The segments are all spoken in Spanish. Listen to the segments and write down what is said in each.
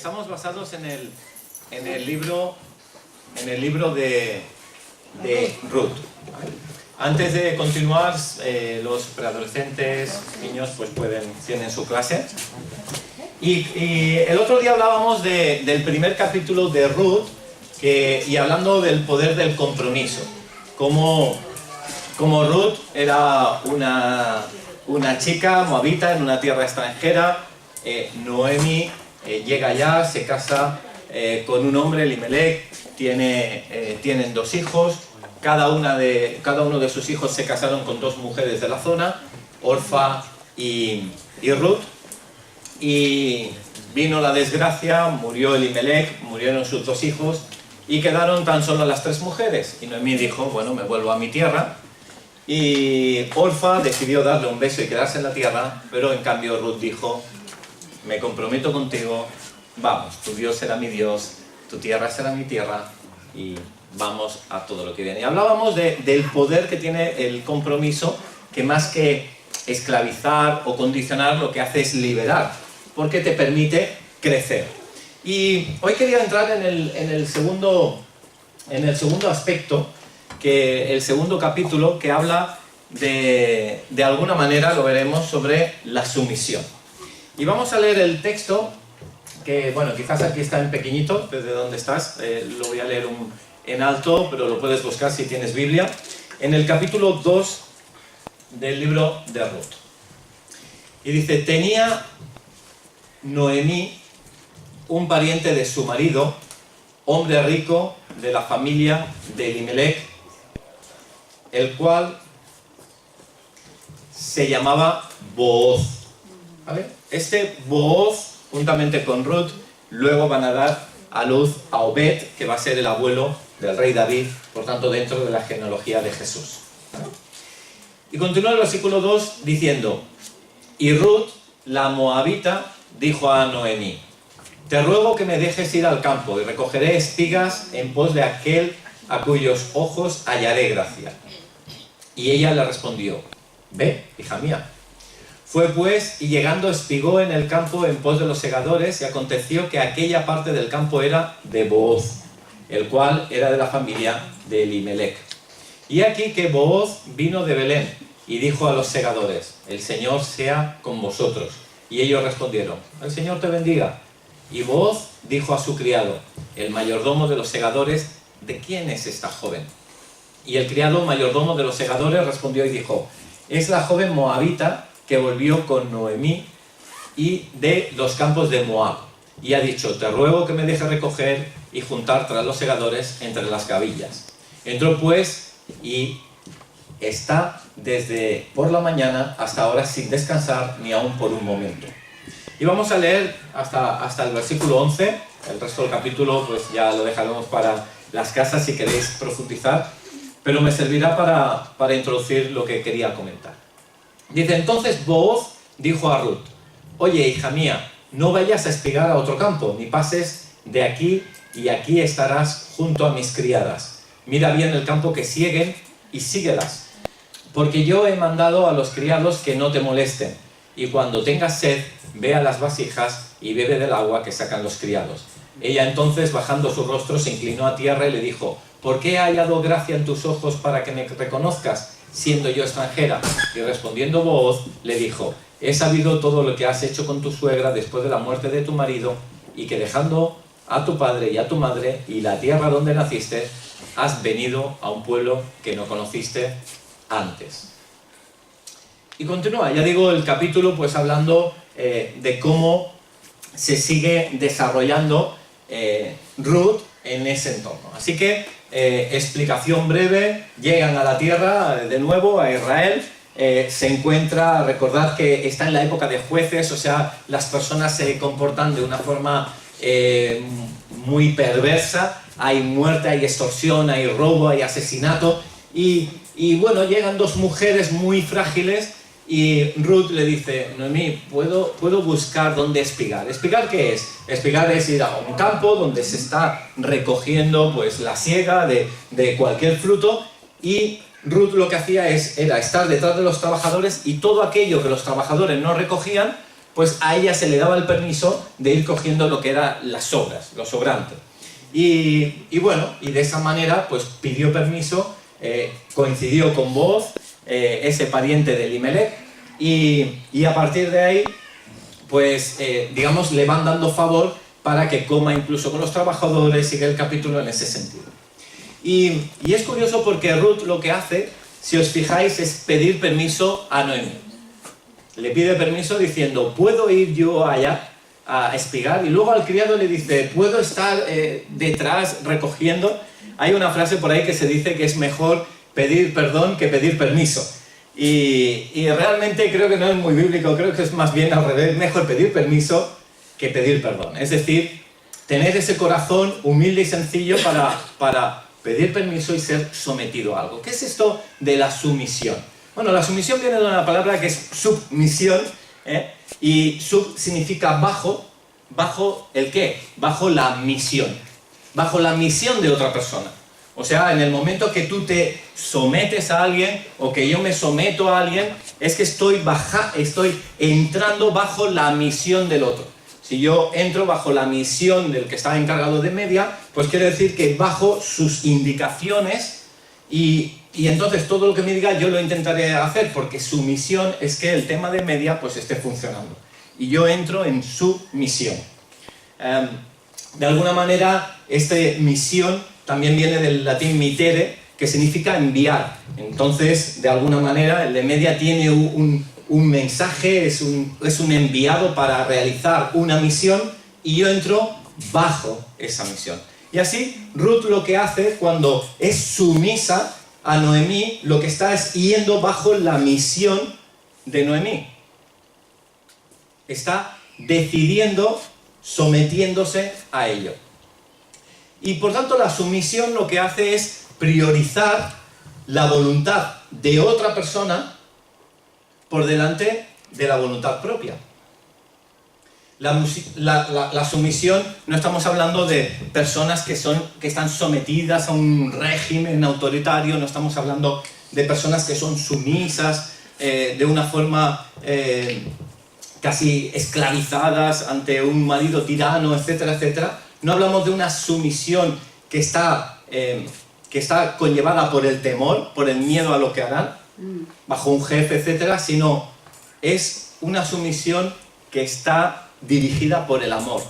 estamos basados en el libro de Ruth. Antes de continuar, los preadolescentes, niños, pues tienen su clase. Y el otro día hablábamos del primer capítulo de Ruth, y hablando del poder del compromiso. Como Ruth era una chica moabita en una tierra extranjera, Noemi llega allá, se casa con un hombre, Elimelech, tienen 2 hijos, cada uno de sus hijos se casaron con 2 mujeres de la zona, Orfa y Ruth, y vino la desgracia, murió Elimelech, murieron sus 2 hijos, y quedaron tan solo las 3 mujeres, y Noemí dijo, bueno, me vuelvo a mi tierra, y Orfa decidió darle un beso y quedarse en la tierra, pero en cambio Ruth dijo, me comprometo contigo, vamos, tu Dios será mi Dios, tu tierra será mi tierra, y vamos a todo lo que viene. Y hablábamos del poder que tiene el compromiso, que más que esclavizar o condicionar, lo que hace es liberar, porque te permite crecer. Y hoy quería entrar en el segundo aspecto, que el segundo capítulo, que habla de alguna manera, lo veremos, sobre la sumisión. Y vamos a leer el texto, que bueno, quizás aquí está en pequeñito, desde donde estás, lo voy a leer en alto, pero lo puedes buscar si tienes Biblia, en el capítulo 2 del libro de Ruth. Y dice, tenía Noemí un pariente de su marido, hombre rico de la familia de Elimelech, el cual se llamaba Booz. ¿Vale? Este Booz, juntamente con Ruth, luego van a dar a luz a Obed, que va a ser el abuelo del rey David, por tanto dentro de la genealogía de Jesús. ¿Vale? Y continúa el versículo 2 diciendo, y Ruth, la moabita, dijo a Noemí, te ruego que me dejes ir al campo y recogeré espigas en pos de aquel a cuyos ojos hallaré gracia. Y ella le respondió, ve, hija mía. Fue pues, y llegando espigó en el campo en pos de los segadores, y aconteció que aquella parte del campo era de Booz, el cual era de la familia de Elimelech. Y aquí que Booz vino de Belén, y dijo a los segadores, el Señor sea con vosotros. Y ellos respondieron, el Señor te bendiga. Y Booz dijo a su criado, el mayordomo de los segadores, ¿de quién es esta joven? Y el criado mayordomo de los segadores respondió y dijo, es la joven moabita que volvió con Noemí y de los campos de Moab. Y ha dicho, te ruego que me dejes recoger y juntar tras los segadores entre las gavillas. Entró pues y está desde por la mañana hasta ahora sin descansar ni aun por un momento. Y vamos a leer hasta el versículo 11, el resto del capítulo pues ya lo dejaremos para las casas si queréis profundizar, pero me servirá para introducir lo que quería comentar. Dice, entonces Booz dijo a Ruth, oye, hija mía, no vayas a espigar a otro campo, ni pases de aquí, y aquí estarás junto a mis criadas. Mira bien el campo que sieguen y síguelas, porque yo he mandado a los criados que no te molesten, y cuando tengas sed, ve a las vasijas y bebe del agua que sacan los criados. Ella entonces, bajando su rostro, se inclinó a tierra y le dijo, ¿por qué he hallado gracia en tus ojos para que me reconozcas, siendo yo extranjera? Y respondiendo Booz, le dijo, he sabido todo lo que has hecho con tu suegra después de la muerte de tu marido, y que dejando a tu padre y a tu madre y la tierra donde naciste, has venido a un pueblo que no conociste antes. Y continúa, ya digo, el capítulo pues hablando de cómo se sigue desarrollando Ruth en ese entorno. Así que, explicación breve, llegan a la tierra de nuevo, a Israel, se encuentra, recordad que está en la época de jueces, o sea, las personas se comportan de una forma muy perversa, hay muerte, hay extorsión, hay robo, hay asesinato, y bueno, llegan 2 mujeres muy frágiles, y Ruth le dice, Noemí, ¿puedo buscar dónde espigar? ¿Espigar qué es? Espigar es ir a un campo donde se está recogiendo pues, la siega de cualquier fruto, y Ruth lo que hacía era estar detrás de los trabajadores, y todo aquello que los trabajadores no recogían, pues a ella se le daba el permiso de ir cogiendo lo que eran las sobras, lo sobrante. Y bueno, y de esa manera pues pidió permiso, coincidió con Booz, ese pariente de Elimelech, y a partir de ahí, pues digamos, le van dando favor para que coma incluso con los trabajadores. Sigue el capítulo en ese sentido. Y es curioso porque Ruth lo que hace, si os fijáis, es pedir permiso a Noemí. Le pide permiso diciendo, ¿puedo ir yo allá a espigar? Y luego al criado le dice, ¿puedo estar detrás recogiendo? Hay una frase por ahí que se dice que es mejor pedir perdón que pedir permiso. Y realmente creo que no es muy bíblico, creo que es más bien al revés, mejor pedir permiso que pedir perdón. Es decir, tener ese corazón humilde y sencillo para pedir permiso y ser sometido a algo. ¿Qué es esto de la sumisión? Bueno, la sumisión viene de una palabra que es submisión, y sub significa bajo. ¿Bajo el qué? Bajo la misión. Bajo la misión de otra persona. O sea, en el momento que tú te sometes a alguien, o que yo me someto a alguien, es que estoy entrando bajo la misión del otro. Si yo entro bajo la misión del que está encargado de media, pues quiere decir que bajo sus indicaciones, y entonces todo lo que me diga yo lo intentaré hacer, porque su misión es que el tema de media pues esté funcionando. Y yo entro en su misión. De alguna manera, esta misión también viene del latín mitere, que significa enviar. Entonces, de alguna manera, el de media tiene un mensaje, es un enviado para realizar una misión, y yo entro bajo esa misión. Y así, Ruth lo que hace cuando es sumisa a Noemí, lo que está es yendo bajo la misión de Noemí. Está decidiendo, sometiéndose a ello. Y por tanto la sumisión lo que hace es priorizar la voluntad de otra persona por delante de la voluntad propia. La sumisión, no estamos hablando de personas que están sometidas a un régimen autoritario, no estamos hablando de personas que son sumisas de una forma casi esclavizadas ante un marido tirano, etcétera, etcétera. No hablamos de una sumisión que está conllevada por el temor, por el miedo a lo que harán, bajo un jefe, etcétera, sino es una sumisión que está dirigida por el amor.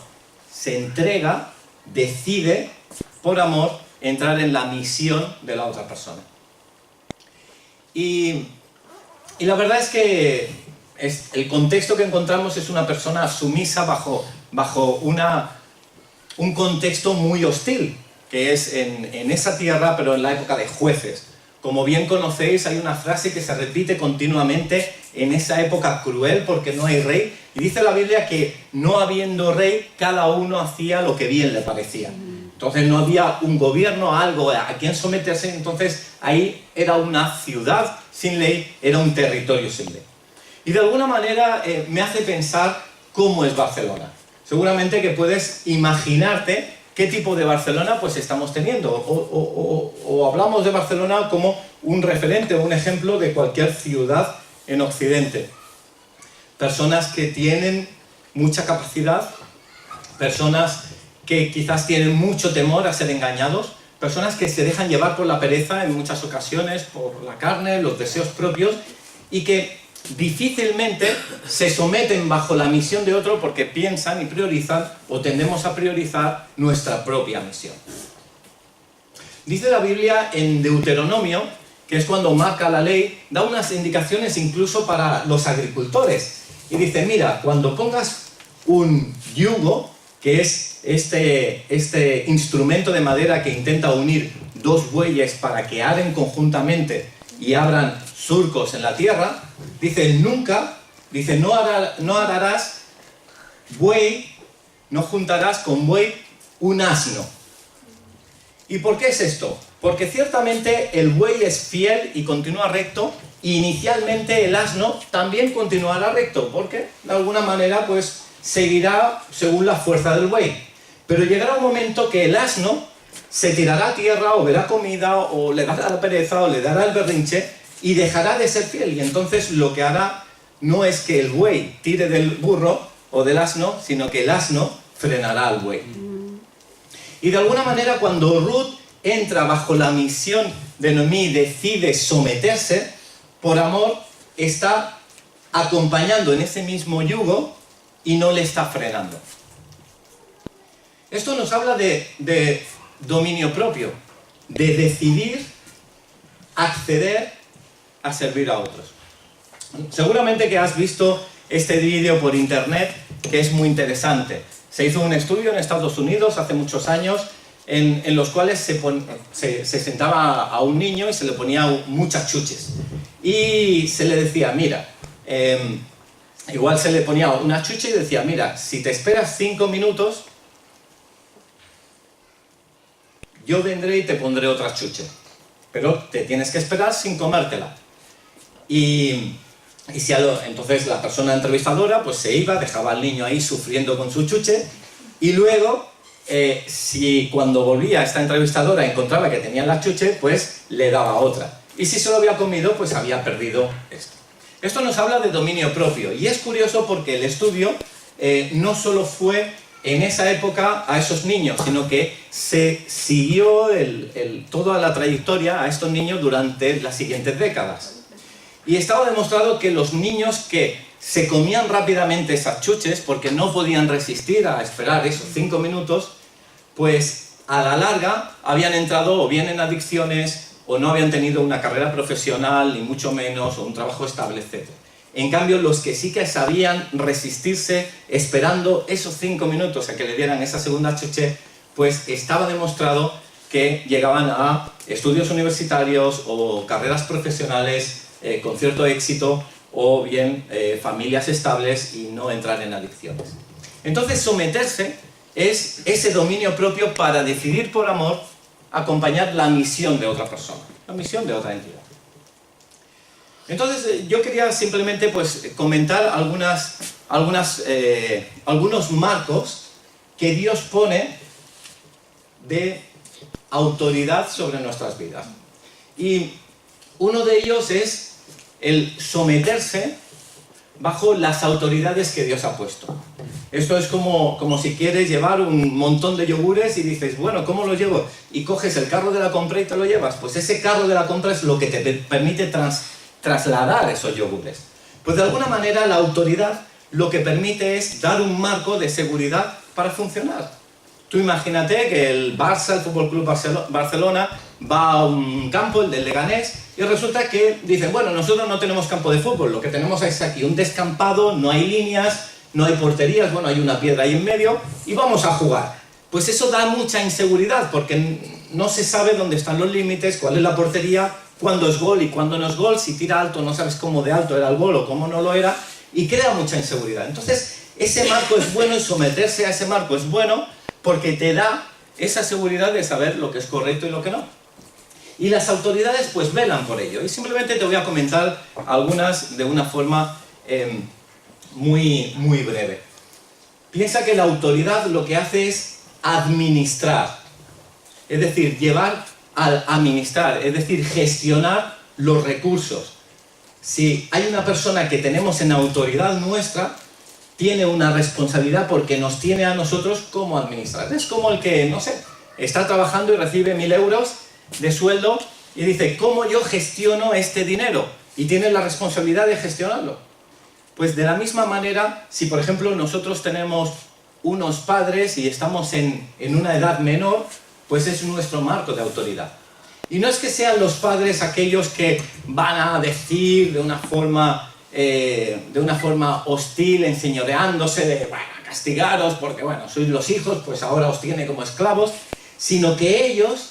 Se entrega, decide, por amor, entrar en la misión de la otra persona. Y la verdad es que el contexto que encontramos es una persona sumisa bajo un contexto muy hostil, que es en esa tierra, pero en la época de jueces. Como bien conocéis, hay una frase que se repite continuamente en esa época cruel porque no hay rey. Y dice la Biblia que no habiendo rey, cada uno hacía lo que bien le parecía. Entonces no había un gobierno, algo a quien someterse. Entonces ahí era una ciudad sin ley, era un territorio sin ley. Y de alguna manera me hace pensar cómo es Barcelona. Seguramente que puedes imaginarte qué tipo de Barcelona pues estamos teniendo, o hablamos de Barcelona como un referente o un ejemplo de cualquier ciudad en Occidente. Personas que tienen mucha capacidad, personas que quizás tienen mucho temor a ser engañados, personas que se dejan llevar por la pereza en muchas ocasiones, por la carne, los deseos propios, y que difícilmente se someten bajo la misión de otro porque piensan y priorizan, o tendemos a priorizar, nuestra propia misión. Dice la Biblia en Deuteronomio, que es cuando marca la ley, da unas indicaciones incluso para los agricultores. Y dice, mira, cuando pongas un yugo, que es este instrumento de madera que intenta unir dos bueyes para que aren conjuntamente y abran surcos en la tierra, dice, no ararás buey, no juntarás con buey un asno. ¿Y por qué es esto? Porque ciertamente el buey es fiel y continúa recto, y inicialmente el asno también continuará recto, porque de alguna manera pues seguirá según la fuerza del buey. Pero llegará un momento que el asno se tirará a tierra, o verá comida, o le dará la pereza, o le dará el berrinche, y dejará de ser fiel. Y entonces lo que hará no es que el buey tire del burro o del asno, sino que el asno frenará al buey. Y de alguna manera, cuando Ruth entra bajo la misión de Noemí y decide someterse, por amor, está acompañando en ese mismo yugo y no le está frenando. Esto nos habla de dominio propio, de decidir acceder a servir a otros. Seguramente que has visto este vídeo por internet, que es muy interesante. Se hizo un estudio en Estados Unidos hace muchos años en los cuales se sentaba a un niño y se le ponía muchas chuches. Y se le decía, mira, igual se le ponía una chuche y decía, mira, si te esperas 5 minutos, yo vendré y te pondré otra chuche. Pero te tienes que esperar sin comértela. Entonces la persona entrevistadora pues se iba, dejaba al niño ahí sufriendo con su chuche y luego, si cuando volvía esta entrevistadora encontraba que tenía la chuche, pues le daba otra. Y si se lo había comido, pues había perdido esto. Esto nos habla de dominio propio y es curioso porque el estudio no solo fue en esa época a esos niños, sino que se siguió toda la trayectoria a estos niños durante las siguientes décadas. Y estaba demostrado que los niños que se comían rápidamente esas chuches porque no podían resistir a esperar esos 5 minutos, pues a la larga habían entrado o bien en adicciones o no habían tenido una carrera profesional, ni mucho menos, o un trabajo estable, etc. En cambio, los que sí que sabían resistirse esperando esos 5 minutos a que le dieran esa segunda chuche, pues estaba demostrado que llegaban a estudios universitarios o carreras profesionales con cierto éxito, o bien familias estables y no entrar en adicciones. Entonces, someterse es ese dominio propio para decidir por amor acompañar la misión de otra persona, la misión de otra entidad. Entonces, yo quería simplemente pues, comentar algunos marcos que Dios pone de autoridad sobre nuestras vidas. Y uno de ellos es el someterse bajo las autoridades que Dios ha puesto. Esto es como si quieres llevar un montón de yogures y dices, bueno, ¿cómo los llevo? Y coges el carro de la compra y te lo llevas. Pues ese carro de la compra es lo que te permite trasladar esos yogures. Pues de alguna manera la autoridad lo que permite es dar un marco de seguridad para funcionar. Tú imagínate que el Barça, el Fútbol Club Barcelona, va a un campo, el del Leganés, y resulta que dicen, bueno, nosotros no tenemos campo de fútbol, lo que tenemos es aquí un descampado, no hay líneas, no hay porterías, bueno, hay una piedra ahí en medio, y vamos a jugar. Pues eso da mucha inseguridad, porque no se sabe dónde están los límites, cuál es la portería, cuándo es gol y cuándo no es gol, si tira alto no sabes cómo de alto era el gol o cómo no lo era, y crea mucha inseguridad. Entonces, ese marco es bueno y someterse a ese marco es bueno, porque te da esa seguridad de saber lo que es correcto y lo que no. Y las autoridades pues velan por ello. Y simplemente te voy a comentar algunas de una forma muy breve. Piensa que la autoridad lo que hace es administrar. Es decir, llevar al administrar, es decir, gestionar los recursos. Si hay una persona que tenemos en autoridad nuestra, tiene una responsabilidad porque nos tiene a nosotros como administrar. Es como el que, no sé, está trabajando y recibe 1.000 euros de sueldo y dice, ¿cómo yo gestiono este dinero? Y tiene la responsabilidad de gestionarlo. Pues de la misma manera, si por ejemplo nosotros tenemos unos padres y estamos en una edad menor, pues es nuestro marco de autoridad. Y no es que sean los padres aquellos que van a decir de una forma hostil, enseñoreándose de, bueno, castigaros porque, bueno, sois los hijos, pues ahora os tiene como esclavos, sino que ellos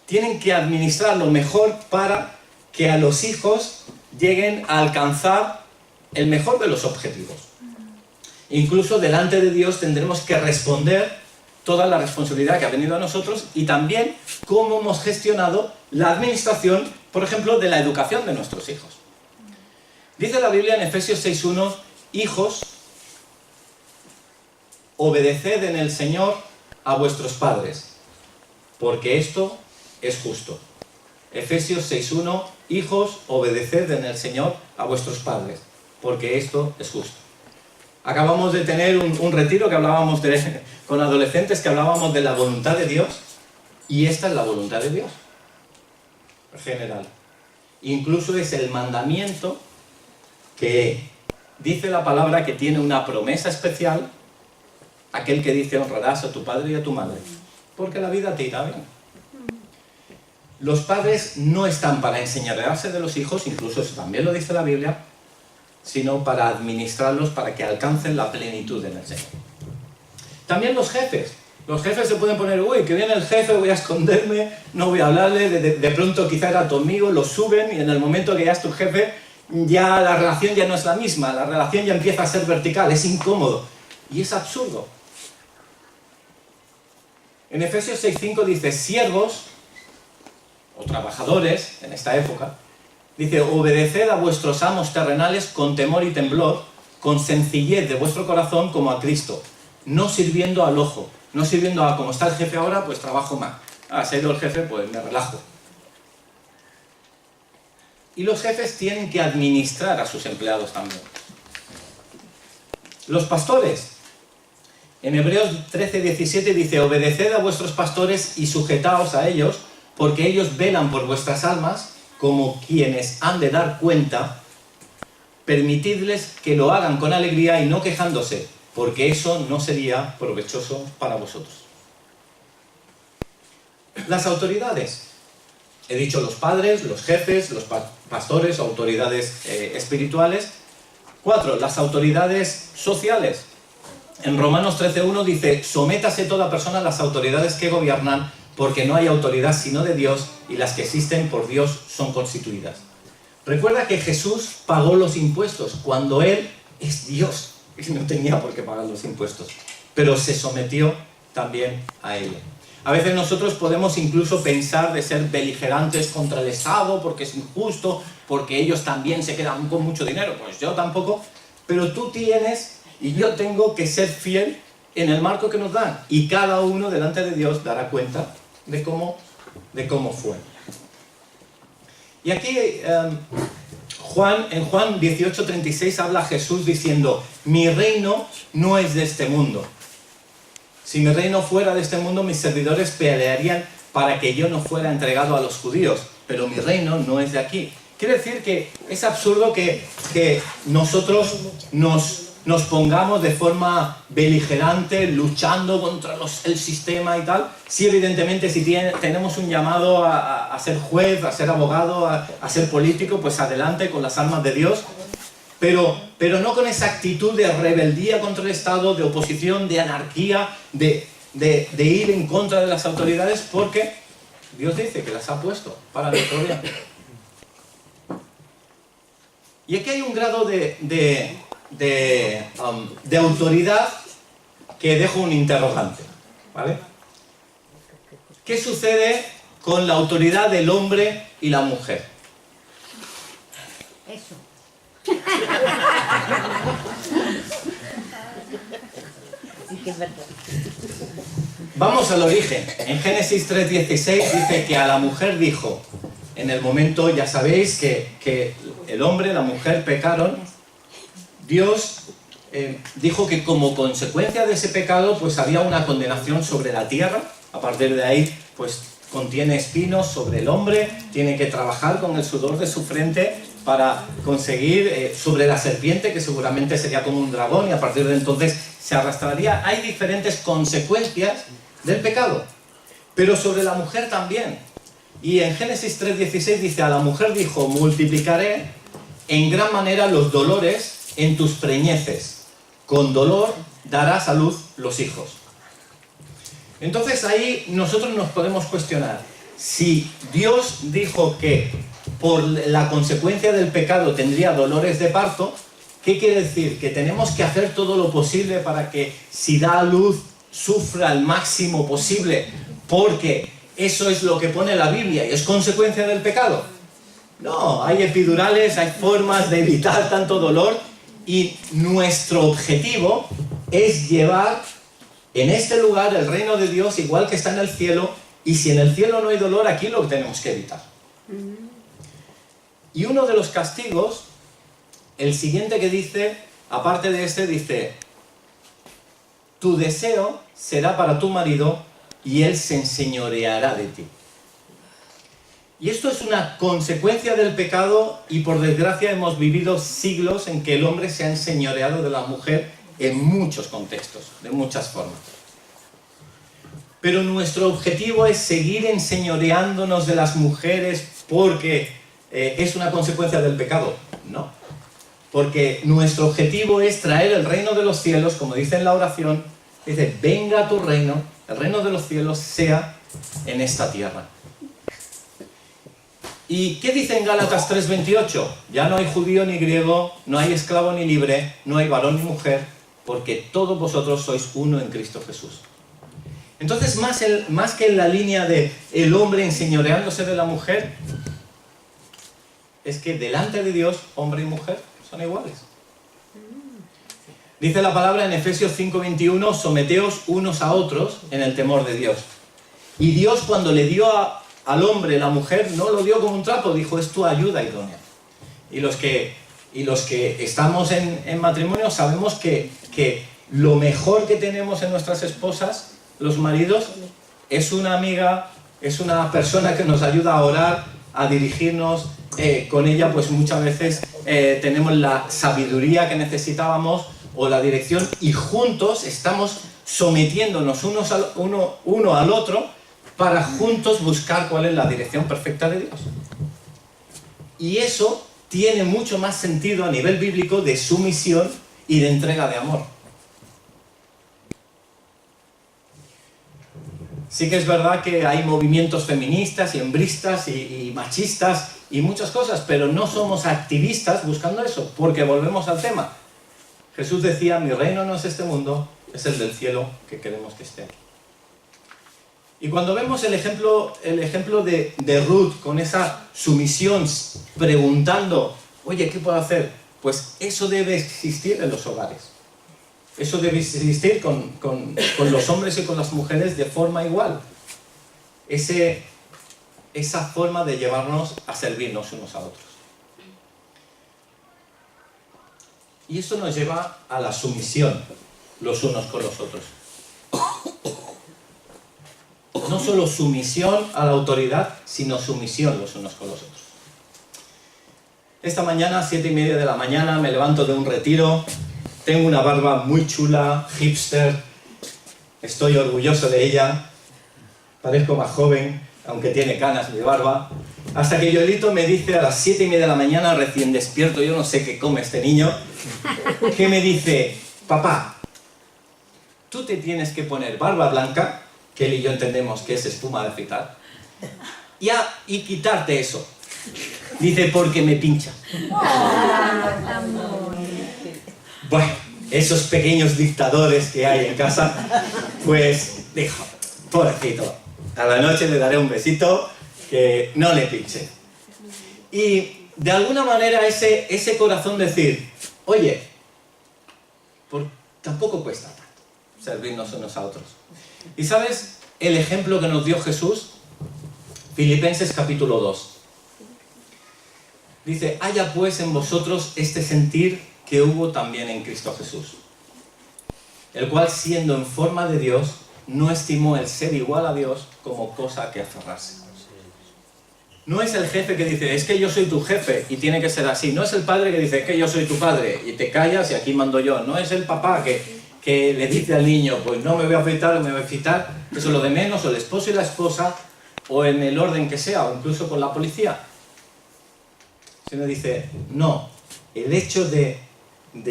tienen que administrar lo mejor para que a los hijos lleguen a alcanzar el mejor de los objetivos. Incluso delante de Dios tendremos que responder toda la responsabilidad que ha venido a nosotros y también cómo hemos gestionado la administración, por ejemplo, de la educación de nuestros hijos. Dice la Biblia en Efesios 6:1, hijos, obedeced en el Señor a vuestros padres, porque esto es justo. Efesios 6:1, hijos, obedeced en el Señor a vuestros padres, porque esto es justo. Acabamos de tener un retiro que hablábamos con adolescentes, que hablábamos de la voluntad de Dios, y esta es la voluntad de Dios, en general. Incluso es el mandamiento que dice la palabra que tiene una promesa especial, aquel que dice honrarás a tu padre y a tu madre, porque la vida te irá bien. Los padres no están para enseñarse de los hijos, incluso eso también lo dice la Biblia, sino para administrarlos para que alcancen la plenitud en el Señor. También los jefes. Los jefes se pueden poner, uy, que viene el jefe, voy a esconderme, no voy a hablarle, de pronto quizá era tu amigo, lo suben y en el momento que ya es tu jefe, ya la relación ya no es la misma, la relación ya empieza a ser vertical, es incómodo y es absurdo. En Efesios 6:5 dice, siervos o trabajadores en esta época, dice, obedeced a vuestros amos terrenales con temor y temblor, con sencillez de vuestro corazón como a Cristo, no sirviendo al ojo, no sirviendo a como está el jefe ahora, pues trabajo más. Se ha ido el jefe, pues me relajo. Y los jefes tienen que administrar a sus empleados también. Los pastores, en Hebreos 13:17 dice, obedeced a vuestros pastores y sujetaos a ellos, porque ellos velan por vuestras almas, como quienes han de dar cuenta, permitidles que lo hagan con alegría y no quejándose, porque eso no sería provechoso para vosotros. Las autoridades. He dicho los padres, los jefes, los pastores, autoridades espirituales. 4. Las autoridades sociales. En Romanos 13:1 dice, sométase toda persona a las autoridades que gobiernan, porque no hay autoridad sino de Dios, y las que existen por Dios son constituidas. Recuerda que Jesús pagó los impuestos cuando Él es Dios, y no tenía por qué pagar los impuestos, pero se sometió también a ello. A veces nosotros podemos incluso pensar de ser beligerantes contra el Estado, porque es injusto, porque ellos también se quedan con mucho dinero. Pues yo tampoco, pero tú tienes y yo tengo que ser fiel en el marco que nos dan, y cada uno delante de Dios dará cuenta de cómo fue. Y aquí en Juan 18:36 habla Jesús diciendo, mi reino no es de este mundo. Si mi reino fuera de este mundo, mis servidores pelearían para que yo no fuera entregado a los judíos, pero mi reino no es de aquí. Quiere decir que es absurdo que nosotros nos pongamos de forma beligerante, luchando contra el sistema y tal, si evidentemente tenemos un llamado a ser juez, a ser abogado, a ser político, pues adelante con las armas de Dios, pero no con esa actitud de rebeldía contra el Estado, de oposición, de anarquía, de ir en contra de las autoridades, porque Dios dice que las ha puesto para nuestro bien. Y aquí hay un grado de autoridad que dejo un interrogante, ¿vale? ¿Qué sucede con la autoridad del hombre y la mujer? Eso. Sí que es verdad. Vamos al origen. En Génesis 3:16 dice que a la mujer dijo, en el momento, ya sabéis, que el hombre, la mujer pecaron, Dios dijo que como consecuencia de ese pecado, pues había una condenación sobre la tierra. A partir de ahí, pues contiene espinos sobre el hombre, tiene que trabajar con el sudor de su frente para conseguir sobre la serpiente, que seguramente sería como un dragón, y a partir de entonces se arrastraría. Hay diferentes consecuencias del pecado, pero sobre la mujer también. Y en Génesis 3:16 dice, a la mujer dijo, multiplicaré en gran manera los dolores en tus preñeces, con dolor darás a luz los hijos. Entonces ahí nosotros nos podemos cuestionar, si Dios dijo que por la consecuencia del pecado tendría dolores de parto, ¿qué quiere decir? Que tenemos que hacer todo lo posible para que si da a luz sufra el máximo posible, porque eso es lo que pone la Biblia y es consecuencia del pecado. No, hay epidurales, hay formas de evitar tanto dolor, y nuestro objetivo es llevar en este lugar el reino de Dios igual que está en el cielo, y si en el cielo no hay dolor, aquí lo tenemos que evitar. Y uno de los castigos el siguiente que dice, aparte de este, dice, tu deseo será para tu marido y él se enseñoreará de ti. Y esto es una consecuencia del pecado y por desgracia hemos vivido siglos en que el hombre se ha enseñoreado de la mujer en muchos contextos, de muchas formas. Pero nuestro objetivo es seguir enseñoreándonos de las mujeres porque es una consecuencia del pecado. No. Porque nuestro objetivo es traer el reino de los cielos, como dice en la oración, dice, venga tu reino, el reino de los cielos sea en esta tierra. ¿Y qué dice en Gálatas 3:28? Ya no hay judío ni griego, no hay esclavo ni libre, no hay varón ni mujer, porque todos vosotros sois uno en Cristo Jesús. Entonces, más que en la línea de el hombre enseñoreándose de la mujer, es que delante de Dios, hombre y mujer son iguales. Dice la palabra en Efesios 5:21, someteos unos a otros en el temor de Dios. Y Dios, cuando le dio al hombre la mujer, no lo dio como un trapo, dijo, es tu ayuda idónea. Y los que estamos en matrimonio sabemos que lo mejor que tenemos en nuestras esposas, los maridos, es una amiga, es una persona que nos ayuda a orar, a dirigirnos. Con ella pues muchas veces tenemos la sabiduría que necesitábamos o la dirección y juntos estamos sometiéndonos uno al otro para juntos buscar cuál es la dirección perfecta de Dios. Y eso tiene mucho más sentido a nivel bíblico de sumisión y de entrega de amor. Sí que es verdad que hay movimientos feministas y hembristas y machistas y muchas cosas, pero no somos activistas buscando eso, porque volvemos al tema. Jesús decía, mi reino no es este mundo, es el del cielo que queremos que esté. Y cuando vemos el ejemplo de Ruth con esa sumisión, preguntando, oye, ¿qué puedo hacer? Pues eso debe existir en los hogares. Eso debe existir con los hombres y con las mujeres de forma igual. Esa forma de llevarnos a servirnos unos a otros. Y eso nos lleva a la sumisión los unos con los otros. No solo sumisión a la autoridad, sino sumisión los unos con los otros. Esta mañana, 7:30 de la mañana, me levanto de un retiro. Tengo una barba muy chula, hipster. Estoy orgulloso de ella. Parezco más joven, aunque tiene canas mi barba. Hasta que Yolito me dice a las 7:30 de la mañana, recién despierto, yo no sé qué come este niño, que me dice, papá, tú te tienes que poner barba blanca, que él y yo entendemos que es espuma de afeitar, y quitarte eso. Dice, porque me pincha. Bueno, esos pequeños dictadores que hay en casa, pues dijo, pobrecito, a la noche le daré un besito que no le pinche. Y de alguna manera ese corazón decir, oye, tampoco cuesta tanto servirnos unos a otros. ¿Y sabes el ejemplo que nos dio Jesús? Filipenses capítulo 2. Dice, haya pues en vosotros este sentir que hubo también en Cristo Jesús, el cual siendo en forma de Dios, no estimó el ser igual a Dios como cosa que aferrarse. No es el jefe que dice, es que yo soy tu jefe y tiene que ser así. No es el padre que dice, es que yo soy tu padre y te callas y aquí mando yo. No es el papá que le dice al niño, pues no me voy a afeitar, me voy a afeitar. Eso es lo de menos, o el esposo y la esposa, o en el orden que sea, o incluso con la policía. Sino dice, no, el hecho de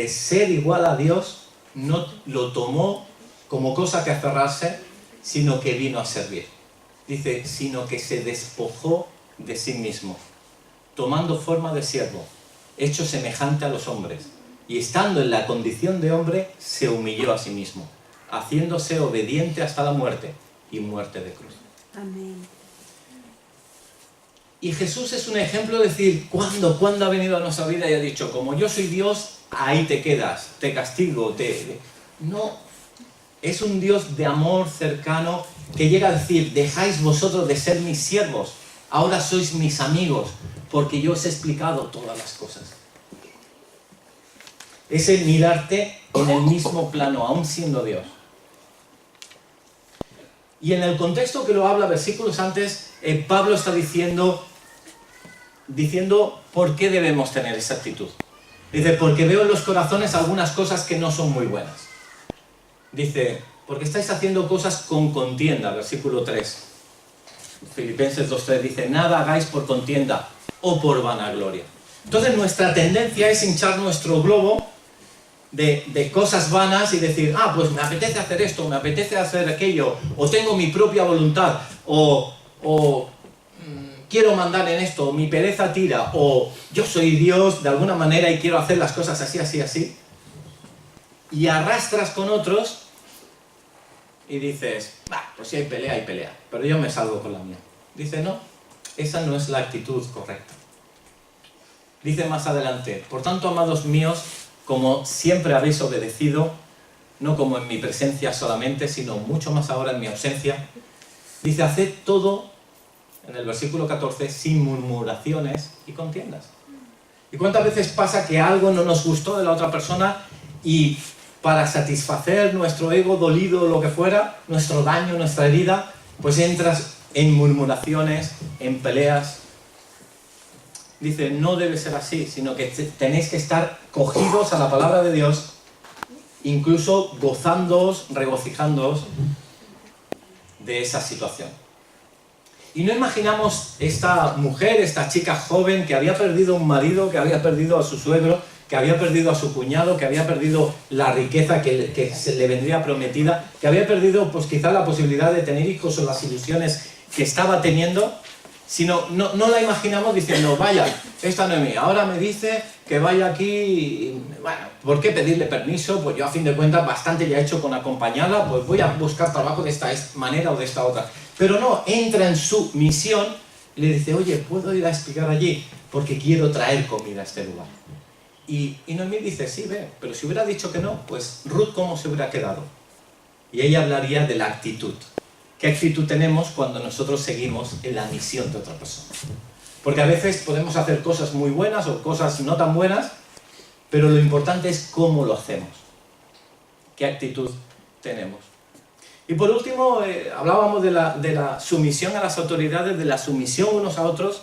ser igual a Dios no lo tomó como cosa que aferrarse, sino que vino a servir. Dice, sino que se despojó de sí mismo, tomando forma de siervo, hecho semejante a los hombres, y estando en la condición de hombre, se humilló a sí mismo, haciéndose obediente hasta la muerte, y muerte de cruz. Amén. Y Jesús es un ejemplo de decir, ¿cuándo ha venido a nuestra vida y ha dicho, como yo soy Dios, ahí te quedas, te castigo, No, es un Dios de amor cercano que llega a decir, dejáis vosotros de ser mis siervos, ahora sois mis amigos, porque yo os he explicado todas las cosas. es el mirarte en el mismo plano, aún siendo Dios. Y en el contexto que lo habla versículos antes, Pablo está diciendo por qué debemos tener esa actitud. Dice, porque veo en los corazones algunas cosas que no son muy buenas. Dice, porque estáis haciendo cosas con contienda, versículo 3. Filipenses 2:3 dice, nada hagáis por contienda o por vanagloria. Entonces nuestra tendencia es hinchar nuestro globo de cosas vanas y decir, pues me apetece hacer esto, me apetece hacer aquello, o tengo mi propia voluntad, o quiero mandar en esto, o mi pereza tira, o yo soy Dios de alguna manera y quiero hacer las cosas así, así, así. Y arrastras con otros y dices, pues si hay pelea, pero yo me salgo con la mía. Dice, no, esa no es la actitud correcta. Dice más adelante, por tanto, amados míos, como siempre habéis obedecido, no como en mi presencia solamente, sino mucho más ahora en mi ausencia, dice, haced todo, en el versículo 14, sin murmuraciones y contiendas. ¿Y cuántas veces pasa que algo no nos gustó de la otra persona y para satisfacer nuestro ego dolido o lo que fuera, nuestro daño, nuestra herida, pues entras en murmuraciones, en peleas? Dice, no debe ser así, sino que tenéis que estar cogidos a la palabra de Dios, incluso gozándoos, regocijándoos de esa situación. Y no imaginamos esta mujer, esta chica joven que había perdido un marido, que había perdido a su suegro, que había perdido a su cuñado, que había perdido la riqueza que se le vendría prometida, que había perdido pues quizá la posibilidad de tener hijos o las ilusiones que estaba teniendo, sino no la imaginamos diciendo, vaya, esta no es mía, ahora me dice que vaya aquí, y, bueno, ¿por qué pedirle permiso? Pues yo a fin de cuentas bastante ya he hecho con acompañarla, pues voy a buscar trabajo de esta manera o de esta otra. Pero no, entra en su misión y le dice, oye, ¿puedo ir a explicar allí? Porque quiero traer comida a este lugar. Y Noemí dice, sí, ve, pero si hubiera dicho que no, pues Ruth, ¿cómo se hubiera quedado? Y ella hablaría de la actitud. ¿Qué actitud tenemos cuando nosotros seguimos en la misión de otra persona? Porque a veces podemos hacer cosas muy buenas o cosas no tan buenas, pero lo importante es cómo lo hacemos. ¿Qué actitud tenemos? Y por último, hablábamos de la sumisión a las autoridades, de la sumisión unos a otros,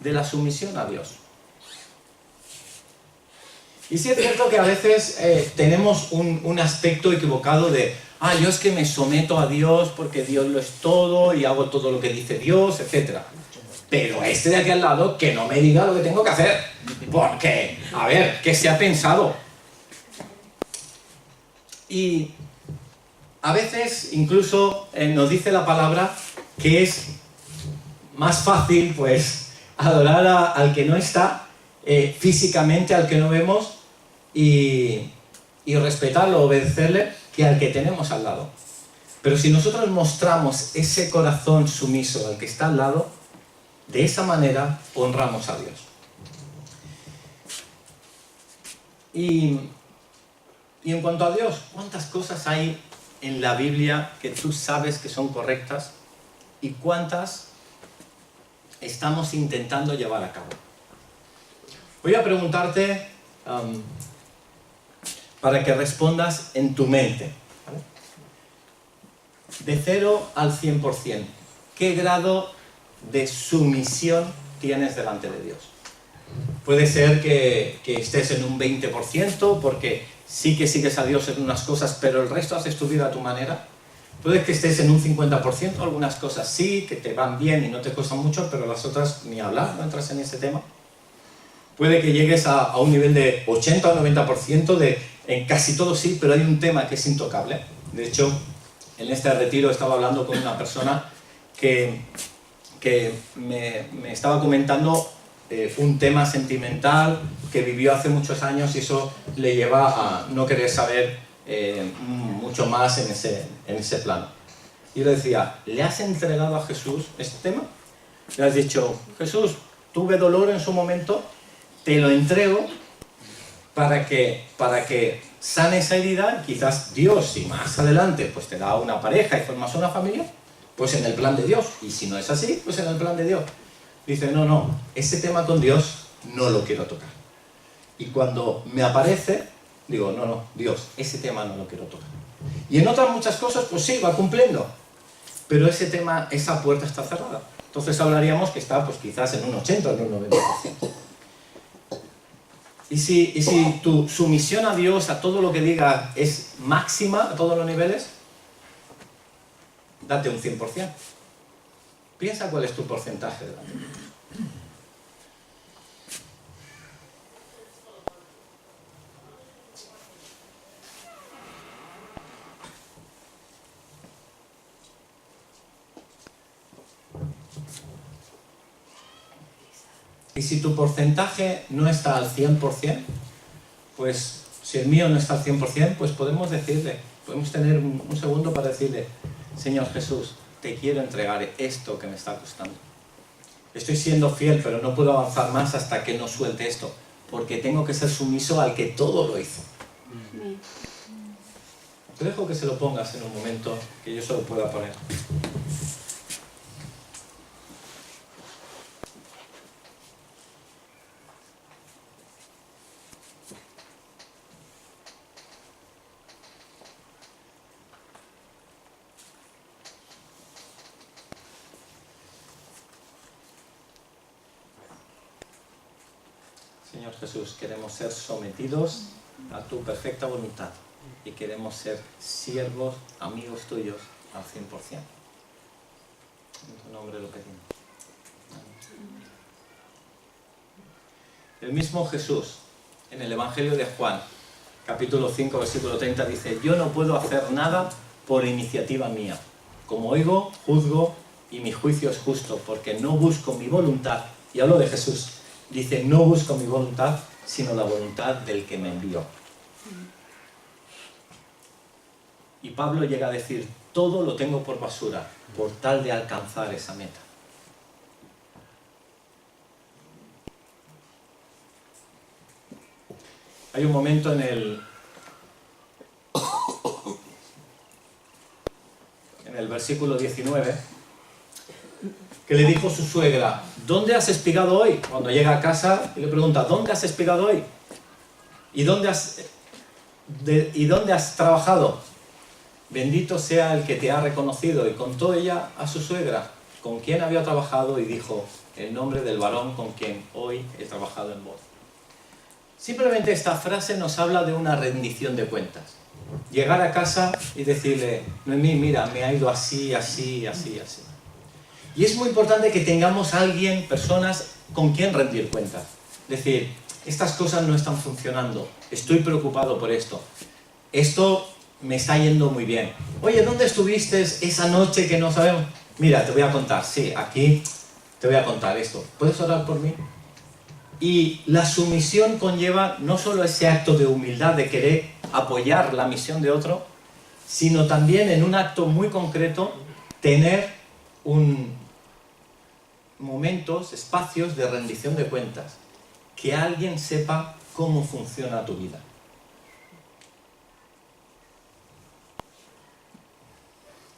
de la sumisión a Dios. Y sí es cierto que a veces tenemos un aspecto equivocado de yo es que me someto a Dios porque Dios lo es todo y hago todo lo que dice Dios, etc. Pero este de aquí al lado que no me diga lo que tengo que hacer. Porque, a ver, ¿qué se ha pensado? Y a veces incluso nos dice la palabra que es más fácil pues adorar al que no está físicamente, al que no vemos, y respetarlo, obedecerle, que al que tenemos al lado. Pero si nosotros mostramos ese corazón sumiso al que está al lado, de esa manera honramos a Dios. Y en cuanto a Dios, ¿cuántas cosas hay en la Biblia que tú sabes que son correctas y cuántas estamos intentando llevar a cabo? Voy a preguntarte para que respondas en tu mente, ¿vale? De 0 al 100%, ¿qué grado de sumisión tienes delante de Dios? Puede ser que estés en un 20% porque sí que sigues a Dios en unas cosas, pero el resto haces tu vida a tu manera. Puede que estés en un 50%, algunas cosas sí, que te van bien y no te cuestan mucho, pero las otras ni hablar, no entras en ese tema. Puede que llegues a un nivel de 80 o 90% en casi todo sí, pero hay un tema que es intocable. De hecho, en este retiro estaba hablando con una persona que me estaba comentando un tema sentimental que vivió hace muchos años y eso le lleva a no querer saber mucho más en ese plano. Y le decía, ¿le has entregado a Jesús este tema? Le has dicho, Jesús, tuve dolor en su momento, te lo entrego para que sane esa herida, quizás Dios, si más adelante pues te da una pareja y formas una familia, pues en el plan de Dios, y si no es así, pues en el plan de Dios. Dice, no, ese tema con Dios no lo quiero tocar. Y cuando me aparece, digo, no, Dios, ese tema no lo quiero tocar. Y en otras muchas cosas, pues sí, va cumpliendo. Pero ese tema, esa puerta está cerrada. Entonces hablaríamos que está pues quizás en un 80 o en un 90%. Y si tu sumisión a Dios, a todo lo que diga, es máxima a todos los niveles, date un 100%. Piensa cuál es tu porcentaje de la vida. Y si tu porcentaje no está al 100%, pues si el mío no está al 100%, pues podemos tener un segundo para decirle, Señor Jesús, te quiero entregar esto que me está costando. Estoy siendo fiel, pero no puedo avanzar más hasta que no suelte esto, porque tengo que ser sumiso al que todo lo hizo. Te dejo que se lo pongas en un momento que yo se lo pueda poner. Señor Jesús, queremos ser sometidos a tu perfecta voluntad y queremos ser siervos, amigos tuyos al 100%. En tu nombre lo pedimos. Amén. El mismo Jesús, en el Evangelio de Juan, capítulo 5, versículo 30, dice, yo no puedo hacer nada por iniciativa mía. Como oigo, juzgo y mi juicio es justo, porque no busco mi voluntad. Y hablo de Jesús. Dice, no busco mi voluntad, sino la voluntad del que me envió. Y Pablo llega a decir, todo lo tengo por basura, por tal de alcanzar esa meta. Hay un momento en el versículo 19, que le dijo su suegra, ¿dónde has espigado hoy? Cuando llega a casa y le pregunta, ¿dónde has espigado hoy? ¿Y dónde has trabajado? Bendito sea el que te ha reconocido. Y contó ella a su suegra con quién había trabajado y dijo, el nombre del varón con quien hoy he trabajado en vos. Simplemente esta frase nos habla de una rendición de cuentas. Llegar a casa y decirle, Noemí, mira, me ha ido así, así, así, así. Y es muy importante que tengamos a alguien, personas con quien rendir cuentas. Decir, estas cosas no están funcionando, estoy preocupado por esto. Esto me está yendo muy bien. Oye, ¿dónde estuviste esa noche que no sabemos? Mira, te voy a contar, sí, aquí te voy a contar esto. ¿Puedes orar por mí? Y la sumisión conlleva no solo ese acto de humildad, de querer apoyar la misión de otro, sino también en un acto muy concreto, tener momentos, espacios de rendición de cuentas. Que alguien sepa cómo funciona tu vida.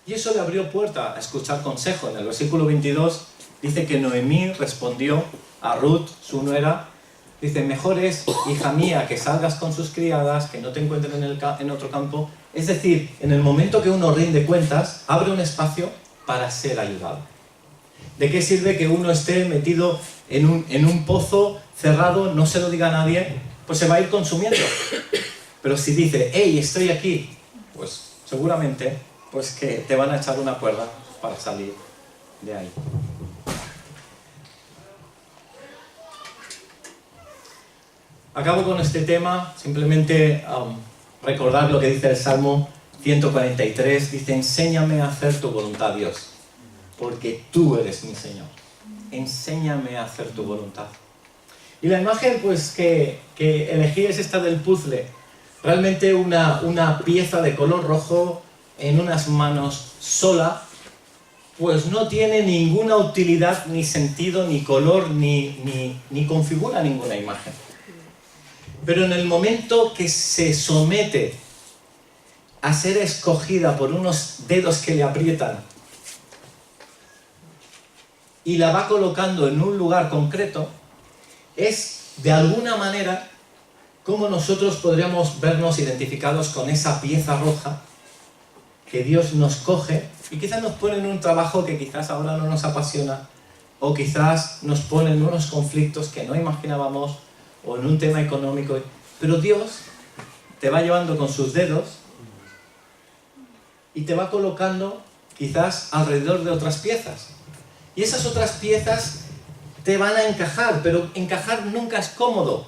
Y eso le abrió puerta a escuchar consejo. En el versículo 22 dice que Noemí respondió a Ruth, su nuera, dice, mejor es, hija mía, que salgas con sus criadas, que no te encuentren en otro campo. Es decir, en el momento que uno rinde cuentas, abre un espacio para ser ayudado. ¿De qué sirve que uno esté metido en un pozo cerrado, no se lo diga a nadie? Pues se va a ir consumiendo. Pero si dice, hey, estoy aquí, pues seguramente pues que te van a echar una cuerda para salir de ahí. Acabo con este tema, simplemente recordar lo que dice el Salmo 143, dice, enséñame a hacer tu voluntad, Dios, porque tú eres mi Señor. Enséñame a hacer tu voluntad. Y la imagen pues que elegí es esta del puzzle. Realmente una pieza de color rojo en unas manos sola, pues no tiene ninguna utilidad, ni sentido, ni color, ni configura ninguna imagen. Pero en el momento que se somete a ser escogida por unos dedos que le aprietan y la va colocando en un lugar concreto, es de alguna manera cómo nosotros podríamos vernos identificados con esa pieza roja que Dios nos coge y quizás nos pone en un trabajo que quizás ahora no nos apasiona, o quizás nos pone en unos conflictos que no imaginábamos, o en un tema económico, pero Dios te va llevando con sus dedos y te va colocando quizás alrededor de otras piezas. Y esas otras piezas te van a encajar, pero encajar nunca es cómodo.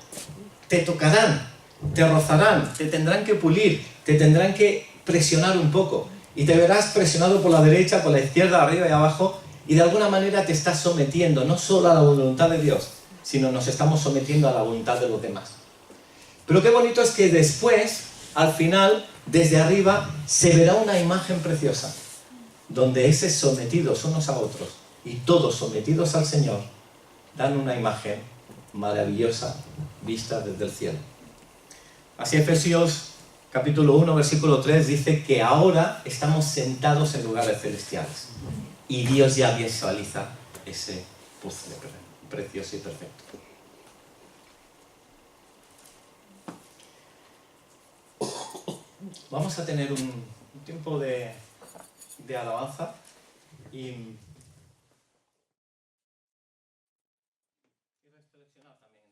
Te tocarán, te rozarán, te tendrán que pulir, te tendrán que presionar un poco. Y te verás presionado por la derecha, por la izquierda, arriba y abajo, y de alguna manera te estás sometiendo, no solo a la voluntad de Dios, sino nos estamos sometiendo a la voluntad de los demás. Pero qué bonito es que después, al final, desde arriba, se verá una imagen preciosa, donde esos sometidos unos a otros, y todos sometidos al Señor, dan una imagen maravillosa vista desde el cielo. Así Efesios capítulo 1, versículo 3 dice que ahora estamos sentados en lugares celestiales y Dios ya visualiza ese puzzle precioso y perfecto. Vamos a tener un tiempo de alabanza y quiero reflexionar también